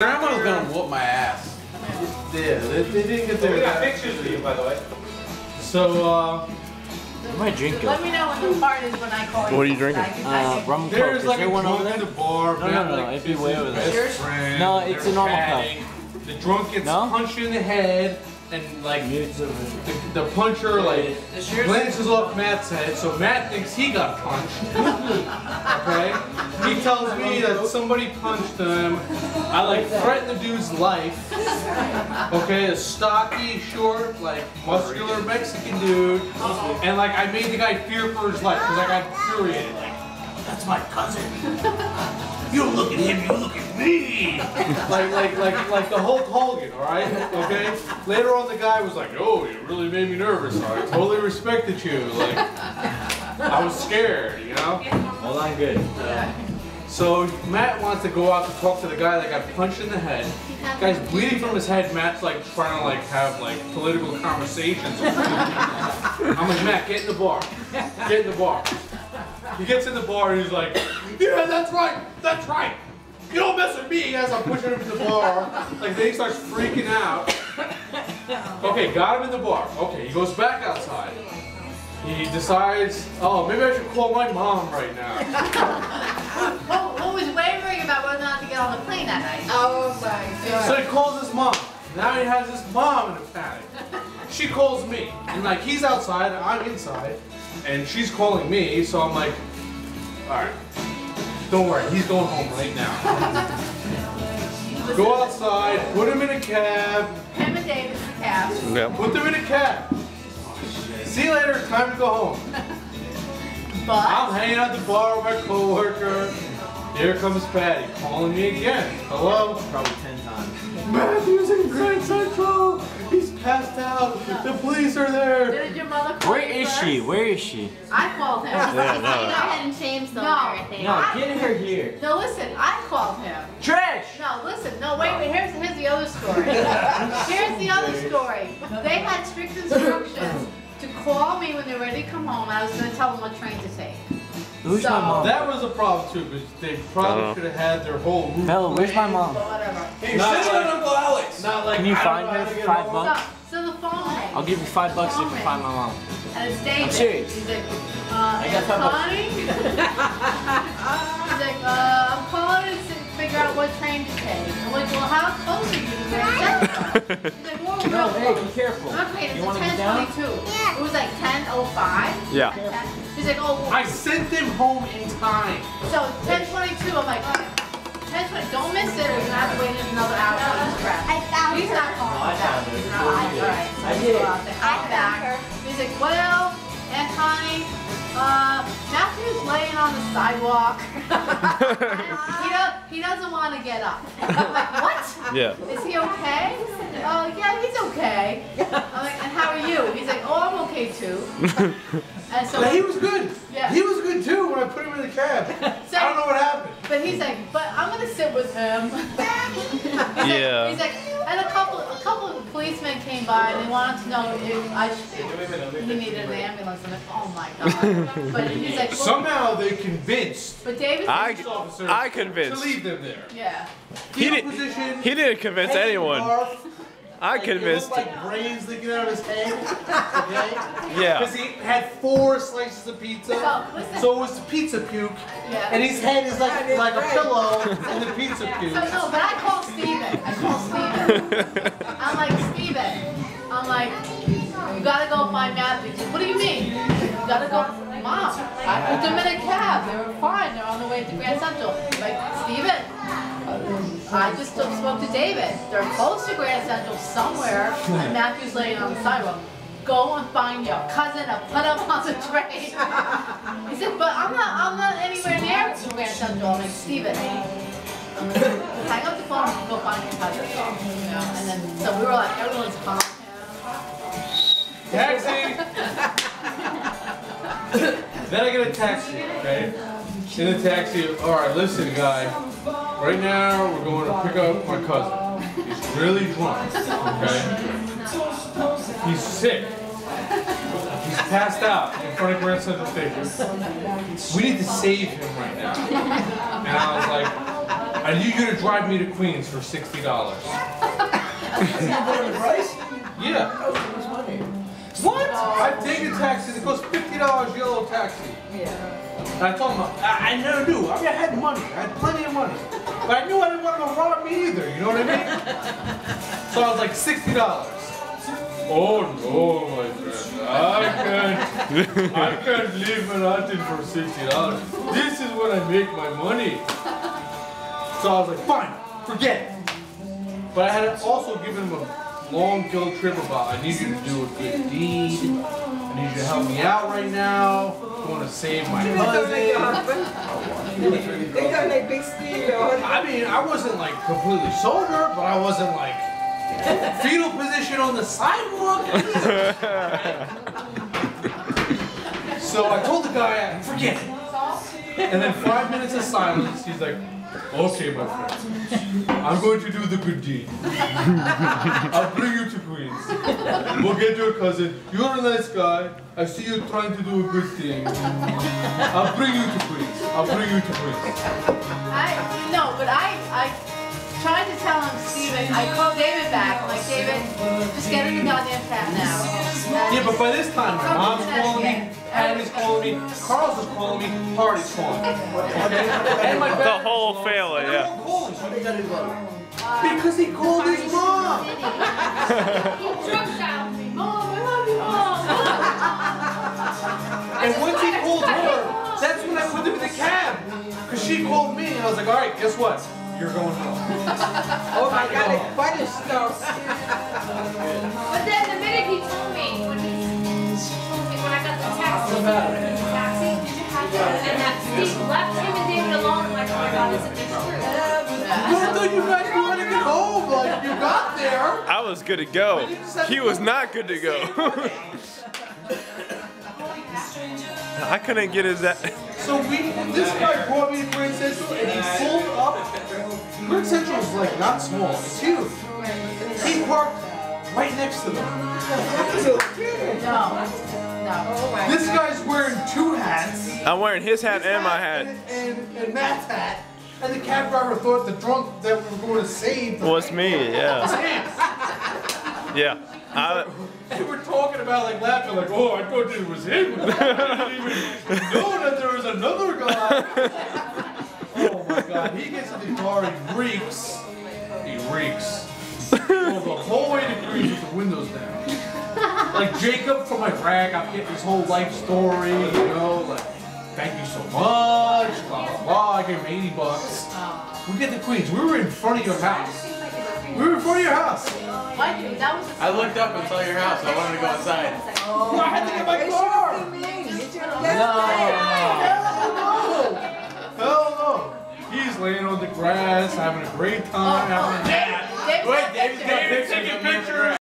Grandma's gonna whoop my ass. Yeah, they didn't get there. We got pictures of you, by the way. So, What am I drinking? Let me know when the part is when I call you. What are you drinking? I Rum and Coke. there's Is like there a one over drunk there? in the bar. No, it'd be way over there. Best friend, No, it's they're a normal chatting. The drunk gets No? punched in the head, and like the puncher like glances off Matt's head, so Matt thinks he got punched. Okay? He tells me that somebody punched him. I like threaten the dude's life. Okay, a stocky, short, like muscular Mexican dude, and like I made the guy fear for his life because I got infuriated. Like, that's my cousin. You don't look at him, you look at me. like the Hulk Hogan, all right? Okay. Later on, the guy was like, "Oh, you really made me nervous. I totally respected you. Like, I was scared, you know." Well, I'm good. So Matt wants to go out to talk to the guy that got punched in the head. The guy's bleeding from his head. Matt's like trying to like have like political conversations. I'm like, Matt, get in the bar. Get in the bar. He gets in the bar and he's like, yeah, that's right, that's right. You don't mess with me as I'm pushing him in the bar. Like then he starts freaking out. Okay, got him in the bar. Okay, he goes back outside. He decides, oh, maybe I should call my mom right now. Who was wavering about whether or not to get on the plane that night? Oh my God. So he calls his mom. Now he has his mom in a panic. She calls me. And like he's outside, I'm inside. And she's calling me, so I'm like, alright, don't worry, he's going home right now. Go outside, put him in a cab. Him and David in the cab. Yep. Put them in a cab. See you later, time to go home. But I'm hanging out at the bar with my coworker. Here comes Patty, calling me again. Hello? Probably 10 times. Matthew's in Grand Central. He's passed out. The police are there. did your mother call Where you is first? she? Where is she? I called him. Yeah, Go ahead and shame No. I think. No, get her here. No, listen, I called him. Trish! No, listen, no, wait, here's the other story. Here's the other story. They had strict instructions to call me when they're ready to come home, and I was going to tell them what train to take. Who's So- my mom? That was a problem too, because they probably should have had their whole route. Bella, where's my mom? But whatever. Hey, send it to Uncle Alex. Not like Can you I don't find know her how to for get $5 home. bucks? So the phone rang. I'll give you $5 if you can find my mom. And it's David. I'm serious. He's like, I got Aunt $5 bucks. Connie? He's like, I'm calling to figure out what train to take. I'm like, well, how close are you to Grand Central? He's like, well, No, hey, real be careful. close. Okay, it's You a wanna get down? 10:22. It was like 10:05. Yeah. He's like, oh, well, I sent them home in time. so 10:22. I'm like, 10:20. Don't miss it. We're gonna have to wait another hour for this crap. I found He's her. not calling I me back. found her. He's not. Alright, so I let's did. go out there. I I'm back. found her. He's like, well, Aunt Connie, Matthew's laying on the sidewalk. he doesn't want to get up. I'm like, what? Yeah. Is he okay? Oh, yeah, he's okay. I'm like, and how are you? He's like, oh, I'm okay too. And so He was good. Yeah. He was good too when I put him in the cab. So- I don't know what happened. But he's like, but I'm gonna sit with him. Yeah. He's like, and a couple of policemen came by and they wanted to know if he needed an ambulance. I'm like, oh my god. But he's like, well, Somehow they convinced but David. police officers I to convinced. leave them there. Yeah. He Fetal did- position, He didn't convince head anyone. barf, I like, convinced. It looked like brains leaking out of his head. Okay? Yeah. Because he had 4 slices of pizza. So, listen. So it was pizza puke. Yeah. And his head is like a pillow in the pizza puke. So no, but I called Steven. I'm like, Steven. I'm like, you gotta go find Matthew. He said, what do you mean? You gotta go, Mom. I put them in a cab. They were fine. They're on the way to Grand Central. I'm like, Steven. I just spoke to David. They're close to Grand Central somewhere, and Matthew's laying on the sidewalk. Go and find your cousin and put him on the train. He said, but I'm not anywhere near Grand Central. I'm like, Steven, hang up the phone and go find your cousin. You know? And then, so we were like, everyone's calling him. Taxi! Then I get a taxi, okay? In the taxi, alright, listen guy. Right now we're going to pick up my cousin. He's really drunk, okay? He's sick. He's passed out in front of Grand Central Station. We need to save him right now. And I was like, I need you to drive me to Queens for $60. Yeah. What? I've taken taxis. It costs $50 yellow taxi. And I told him, I never knew. I mean, I had money. I had plenty of money. But I knew I didn't want him to rob me either. You know what I mean? So I was like, $60. Oh no, my friend. I can't leave Manhattan for $60. This is when I make my money. So I was like, fine, forget it. But I had also given him a long guilt trip about I need you to do a good deed. I need you to help me out right now. I want to save my husband. I mean, I wasn't like completely sober, but I wasn't like fetal position on the sidewalk. So I told the guy, forget it. And then 5 minutes of silence, he's like, okay, my friend, I'm going to do the good deed. I'll bring you to Queens. We'll get your cousin. You're a nice guy. I see you trying to do a good thing. I'll bring you to Queens. I'll bring you to Queens. I tried to tell him, Steven, I called David back. I'm like, David, just get in the goddamn cab now. Yeah, but by this time, my mom's calling me, Patty's calling me, Carl's is calling me, Hardy's calling me. And my The whole family, yeah. Because he called his mom. Mom, I love you, Mom. And once he called her, that's when I put him in the cab. Because she called me, and I was like, all right, guess what? You're going home. Oh my God, it's funny stuff. But then the minute he told me, when I got the taxi, did you have that? And that Steve left him and David alone. I'm like, oh my God, isn't this true? I thought you guys wanted to get home. Like, you got there. I was good to go. He was not good to go. I couldn't get his that. So this guy brought me to Grand Central and he pulled up. Grand Central is like not small, it's huge. He parked right next to them. No. This guy's wearing two hats. I'm wearing his hat and my hat. And Matt's hat. And the cab driver thought the drunk that we were going to save Was me, yeah. was him. Yeah. We were talking about like laughing like, oh, I thought it was him. I didn't even know that there was another guy. Oh my God, he gets in the car, he reeks. He reeks. Drove the whole way to Queens with the windows down. Like Jacob from Iraq, I'm getting his whole life story, you know, like, thank you so much, blah, blah, blah. I gave him $80. We get to Queens, we were in front of your house. We were in front of your house. I looked up and saw your house. I wanted to go inside. I had to get my car. Hell no. He's laying on the grass, having a great time, having a nap. Wait, David's got pictures of me.